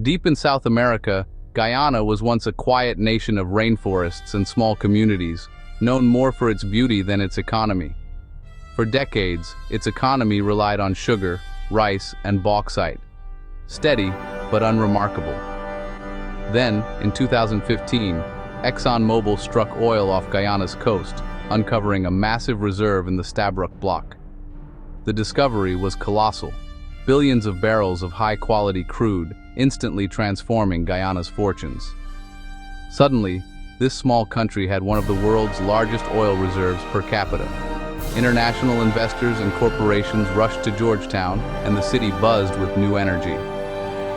Deep in South America, Guyana was once a quiet nation of rainforests and small communities, known more for its beauty than its economy. For decades, its economy relied on sugar, rice, and bauxite. Steady, but unremarkable. Then, in 2015, ExxonMobil struck oil off Guyana's coast, uncovering a massive reserve in the Stabroek Block. The discovery was colossal. Billions of barrels of high-quality crude, instantly transforming Guyana's fortunes. Suddenly, this small country had one of the world's largest oil reserves per capita. International investors and corporations rushed to Georgetown, and the city buzzed with new energy.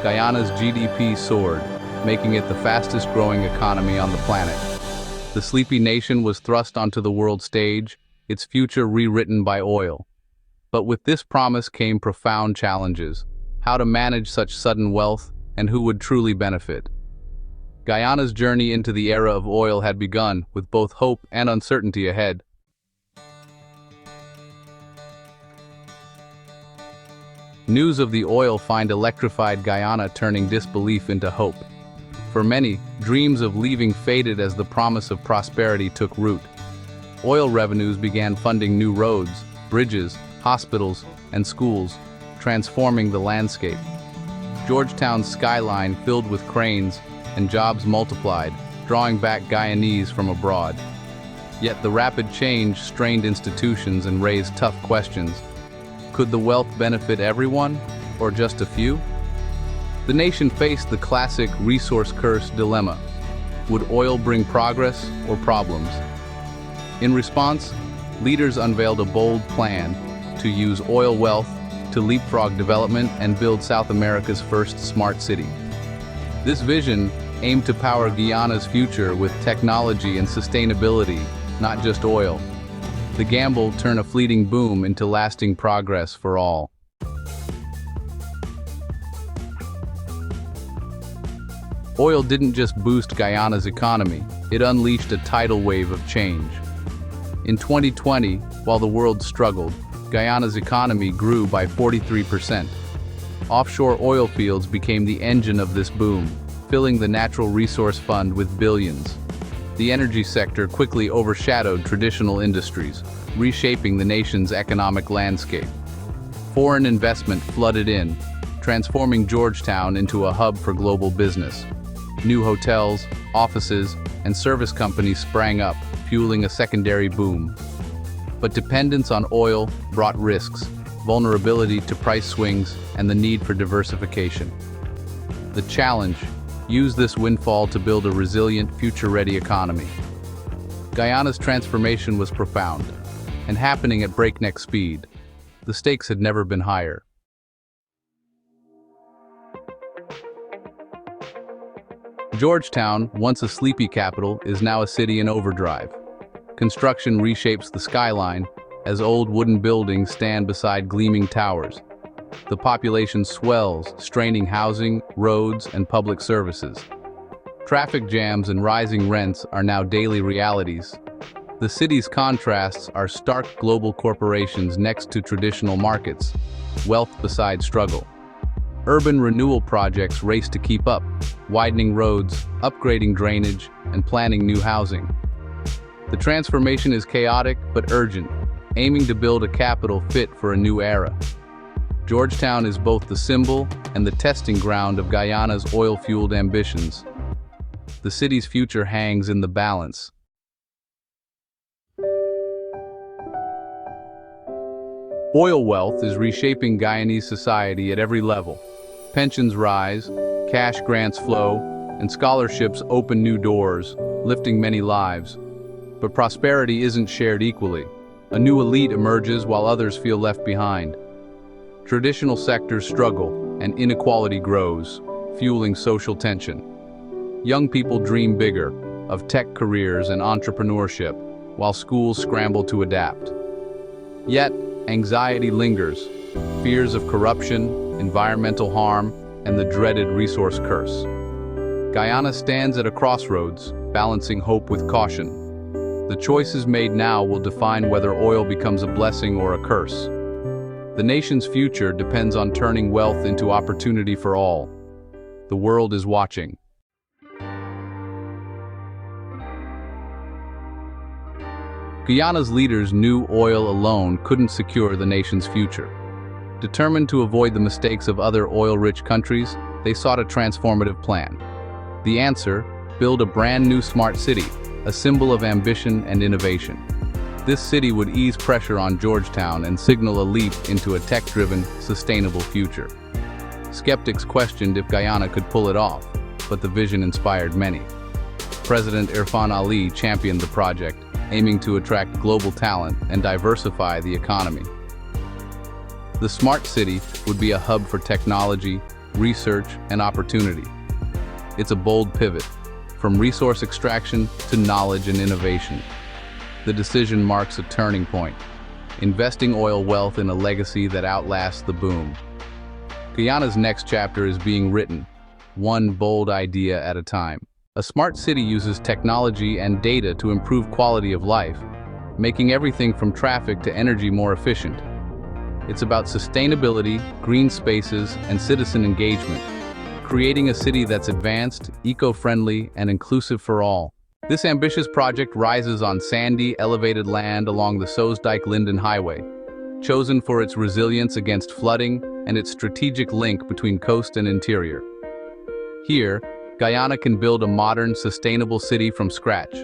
Guyana's GDP soared, making it the fastest-growing economy on the planet. The sleepy nation was thrust onto the world stage, its future rewritten by oil. But with this promise came profound challenges: how to manage such sudden wealth, and who would truly benefit. Guyana's journey into the era of oil had begun, with both hope and uncertainty ahead. News of the oil find electrified Guyana, turning disbelief into hope. For many, dreams of leaving faded as the promise of prosperity took root. Oil revenues began funding new roads, bridges, hospitals, and schools, transforming the landscape. Georgetown's skyline filled with cranes, and jobs multiplied, drawing back Guyanese from abroad. Yet the rapid change strained institutions and raised tough questions. Could the wealth benefit everyone, or just a few? The nation faced the classic resource curse dilemma. Would oil bring progress or problems? In response, leaders unveiled a bold plan to use oil wealth to leapfrog development and build South America's first smart city. This vision aimed to power Guyana's future with technology and sustainability, not just oil. The gamble turned a fleeting boom into lasting progress for all. Oil didn't just boost Guyana's economy, it unleashed a tidal wave of change. In 2020, while the world struggled, Guyana's economy grew by 43%. Offshore oil fields became the engine of this boom, filling the Natural Resource Fund with billions. The energy sector quickly overshadowed traditional industries, reshaping the nation's economic landscape. Foreign investment flooded in, transforming Georgetown into a hub for global business. New hotels, offices, and service companies sprang up, fueling a secondary boom. But dependence on oil brought risks, vulnerability to price swings, and the need for diversification. The challenge: use this windfall to build a resilient, future-ready economy. Guyana's transformation was profound, and happening at breakneck speed. The stakes had never been higher. Georgetown, once a sleepy capital, is now a city in overdrive. Construction reshapes the skyline as old wooden buildings stand beside gleaming towers. The population swells, straining housing, roads, and public services. Traffic jams and rising rents are now daily realities. The city's contrasts are stark: global corporations next to traditional markets, wealth beside struggle. Urban renewal projects race to keep up, widening roads, upgrading drainage, and planning new housing. The transformation is chaotic but urgent, aiming to build a capital fit for a new era. Georgetown is both the symbol and the testing ground of Guyana's oil-fueled ambitions. The city's future hangs in the balance. Oil wealth is reshaping Guyanese society at every level. Pensions rise, cash grants flow, and scholarships open new doors, lifting many lives. But prosperity isn't shared equally. A new elite emerges while others feel left behind. Traditional sectors struggle, and inequality grows, fueling social tension. Young people dream bigger, of tech careers and entrepreneurship, while schools scramble to adapt. Yet, anxiety lingers: fears of corruption, environmental harm, and the dreaded resource curse. Guyana stands at a crossroads, balancing hope with caution. The choices made now will define whether oil becomes a blessing or a curse. The nation's future depends on turning wealth into opportunity for all. The world is watching. Guyana's leaders knew oil alone couldn't secure the nation's future. Determined to avoid the mistakes of other oil-rich countries, they sought a transformative plan. The answer: build a brand new smart city, a symbol of ambition and innovation. This city would ease pressure on Georgetown and signal a leap into a tech-driven, sustainable future. Skeptics questioned if Guyana could pull it off, but the vision inspired many. President Irfan Ali championed the project, aiming to attract global talent and diversify the economy. The smart city would be a hub for technology, research, and opportunity. It's a bold pivot, from resource extraction to knowledge and innovation. The decision marks a turning point, investing oil wealth in a legacy that outlasts the boom. Guyana's next chapter is being written, one bold idea at a time. A smart city uses technology and data to improve quality of life, making everything from traffic to energy more efficient. It's about sustainability, green spaces, and citizen engagement, creating a city that's advanced, eco-friendly, and inclusive for all. This ambitious project rises on sandy, elevated land along the Soesdijk-Linden Highway, chosen for its resilience against flooding and its strategic link between coast and interior. Here, Guyana can build a modern, sustainable city from scratch,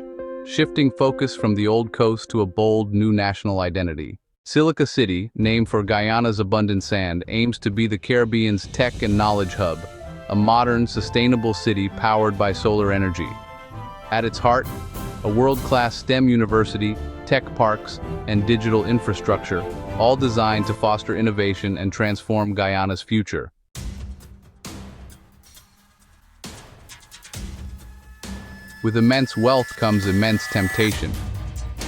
shifting focus from the old coast to a bold, new national identity. Silica City, named for Guyana's abundant sand, aims to be the Caribbean's tech and knowledge hub, a modern, sustainable city powered by solar energy. At its heart, a world-class STEM university, tech parks, and digital infrastructure, all designed to foster innovation and transform Guyana's future. With immense wealth comes immense temptation.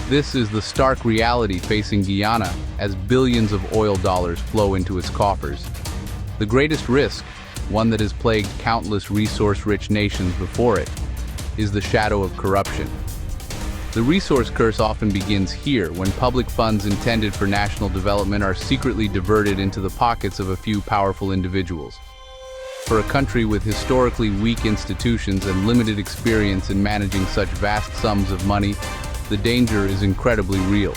This is the stark reality facing Guyana as billions of oil dollars flow into its coffers. The greatest risk, one that has plagued countless resource-rich nations before it, is the shadow of corruption. The resource curse often begins here, when public funds intended for national development are secretly diverted into the pockets of a few powerful individuals. For a country with historically weak institutions and limited experience in managing such vast sums of money, the danger is incredibly real.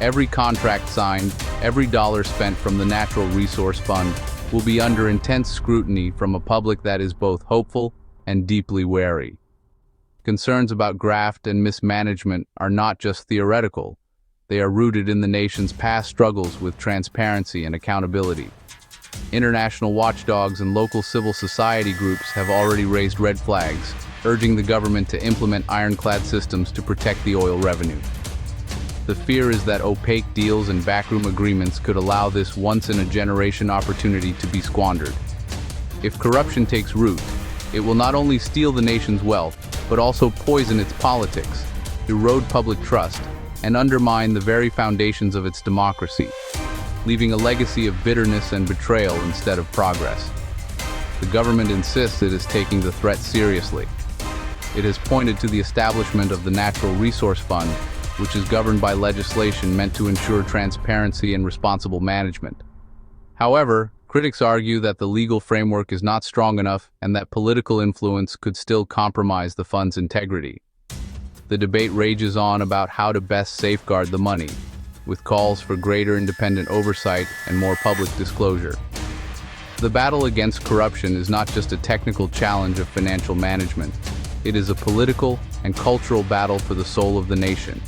Every contract signed, every dollar spent from the Natural Resource Fund will be under intense scrutiny from a public that is both hopeful and deeply wary. Concerns about graft and mismanagement are not just theoretical. They are rooted in the nation's past struggles with transparency and accountability. International watchdogs and local civil society groups have already raised red flags, urging the government to implement ironclad systems to protect the oil revenue. The fear is that opaque deals and backroom agreements could allow this once-in-a-generation opportunity to be squandered. If corruption takes root, it will not only steal the nation's wealth, but also poison its politics, erode public trust, and undermine the very foundations of its democracy, leaving a legacy of bitterness and betrayal instead of progress. The government insists it is taking the threat seriously. It has pointed to the establishment of the Natural Resource Fund, which is governed by legislation meant to ensure transparency and responsible management. However, critics argue that the legal framework is not strong enough and that political influence could still compromise the fund's integrity. The debate rages on about how to best safeguard the money, with calls for greater independent oversight and more public disclosure. The battle against corruption is not just a technical challenge of financial management. It is a political and cultural battle for the soul of the nation.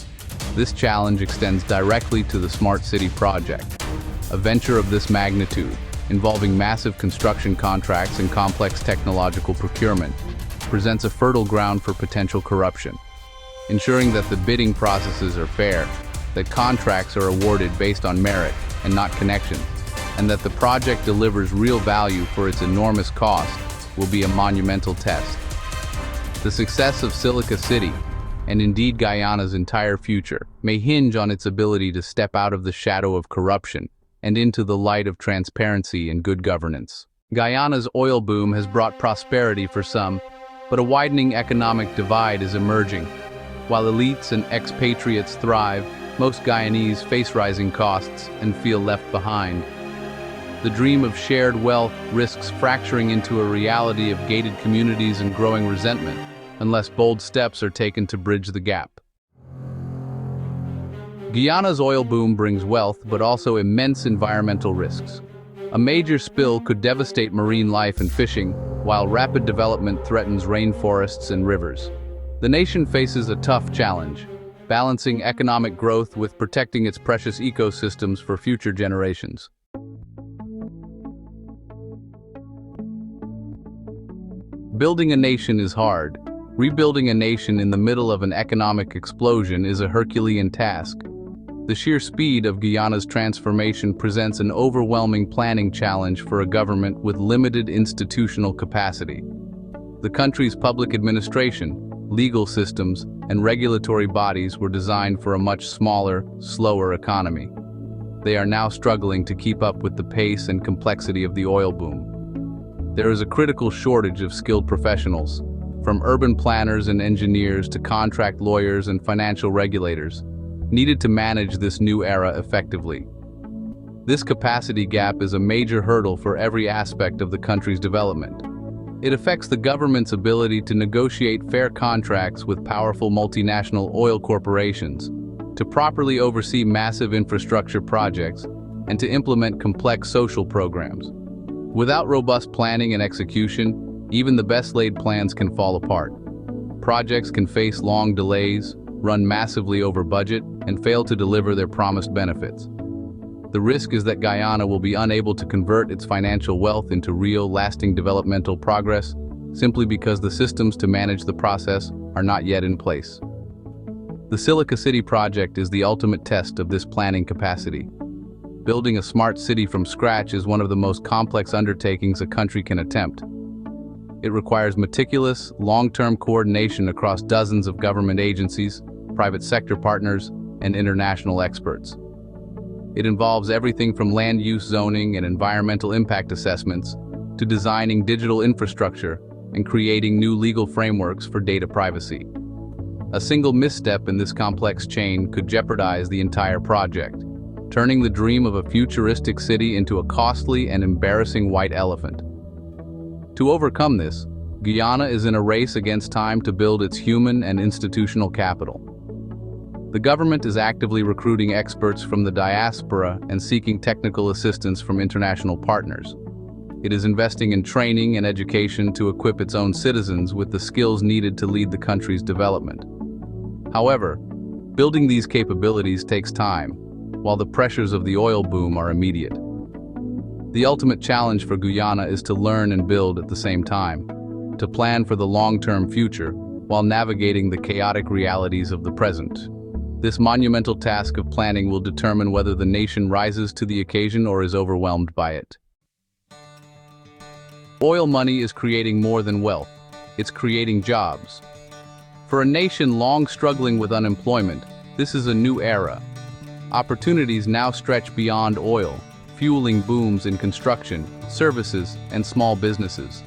This challenge extends directly to the Smart City project. A venture of this magnitude, involving massive construction contracts and complex technological procurement, presents a fertile ground for potential corruption. Ensuring that the bidding processes are fair, that contracts are awarded based on merit and not connections, and that the project delivers real value for its enormous cost will be a monumental test. The success of Silica City, and indeed Guyana's entire future, may hinge on its ability to step out of the shadow of corruption and into the light of transparency and good governance. Guyana's oil boom has brought prosperity for some, but a widening economic divide is emerging. While elites and expatriates thrive, most Guyanese face rising costs and feel left behind. The dream of shared wealth risks fracturing into a reality of gated communities and growing resentment, unless bold steps are taken to bridge the gap. Guyana's oil boom brings wealth but also immense environmental risks. A major spill could devastate marine life and fishing, while rapid development threatens rainforests and rivers. The nation faces a tough challenge, balancing economic growth with protecting its precious ecosystems for future generations. Building a nation is hard. Rebuilding a nation in the middle of an economic explosion is a Herculean task. The sheer speed of Guyana's transformation presents an overwhelming planning challenge for a government with limited institutional capacity. The country's public administration, legal systems, and regulatory bodies were designed for a much smaller, slower economy. They are now struggling to keep up with the pace and complexity of the oil boom. There is a critical shortage of skilled professionals, from urban planners and engineers to contract lawyers and financial regulators, needed to manage this new era effectively. This capacity gap is a major hurdle for every aspect of the country's development. It affects the government's ability to negotiate fair contracts with powerful multinational oil corporations, to properly oversee massive infrastructure projects, and to implement complex social programs. Without robust planning and execution, even the best-laid plans can fall apart. Projects can face long delays, run massively over budget, and fail to deliver their promised benefits. The risk is that Guyana will be unable to convert its financial wealth into real, lasting developmental progress, simply because the systems to manage the process are not yet in place. The Silica City project is the ultimate test of this planning capacity. Building a smart city from scratch is one of the most complex undertakings a country can attempt. It requires meticulous, long-term coordination across dozens of government agencies, private sector partners, and international experts. It involves everything from land use zoning and environmental impact assessments to designing digital infrastructure and creating new legal frameworks for data privacy. A single misstep in this complex chain could jeopardize the entire project, turning the dream of a futuristic city into a costly and embarrassing white elephant. To overcome this, Guyana is in a race against time to build its human and institutional capital. The government is actively recruiting experts from the diaspora and seeking technical assistance from international partners. It is investing in training and education to equip its own citizens with the skills needed to lead the country's development. However, building these capabilities takes time, while the pressures of the oil boom are immediate. The ultimate challenge for Guyana is to learn and build at the same time, to plan for the long-term future while navigating the chaotic realities of the present. This monumental task of planning will determine whether the nation rises to the occasion or is overwhelmed by it. Oil money is creating more than wealth. It's creating jobs. For a nation long struggling with unemployment, this is a new era. Opportunities now stretch beyond oil, fueling booms in construction, services, and small businesses.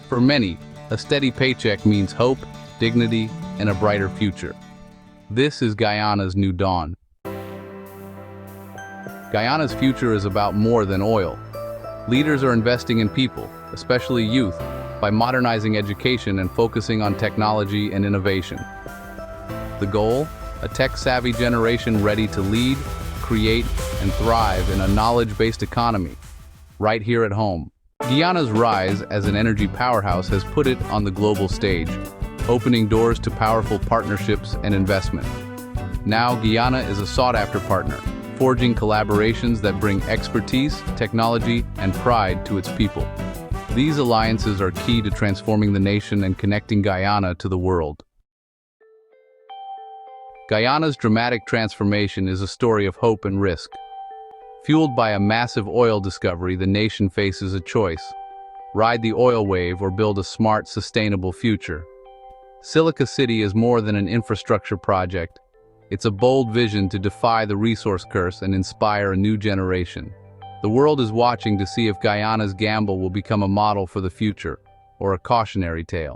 For many, a steady paycheck means hope, dignity, and a brighter future. This is Guyana's new dawn. Guyana's future is about more than oil. Leaders are investing in people, especially youth, by modernizing education and focusing on technology and innovation. The goal? A tech-savvy generation ready to lead, create, and thrive in a knowledge-based economy, right here at home. Guyana's rise as an energy powerhouse has put it on the global stage, opening doors to powerful partnerships and investment. Now, Guyana is a sought-after partner, forging collaborations that bring expertise, technology, and pride to its people. These alliances are key to transforming the nation and connecting Guyana to the world. Guyana's dramatic transformation is a story of hope and risk. Fueled by a massive oil discovery, the nation faces a choice: ride the oil wave or build a smart, sustainable future. Silica City is more than an infrastructure project. It's a bold vision to defy the resource curse and inspire a new generation. The world is watching to see if Guyana's gamble will become a model for the future, or a cautionary tale.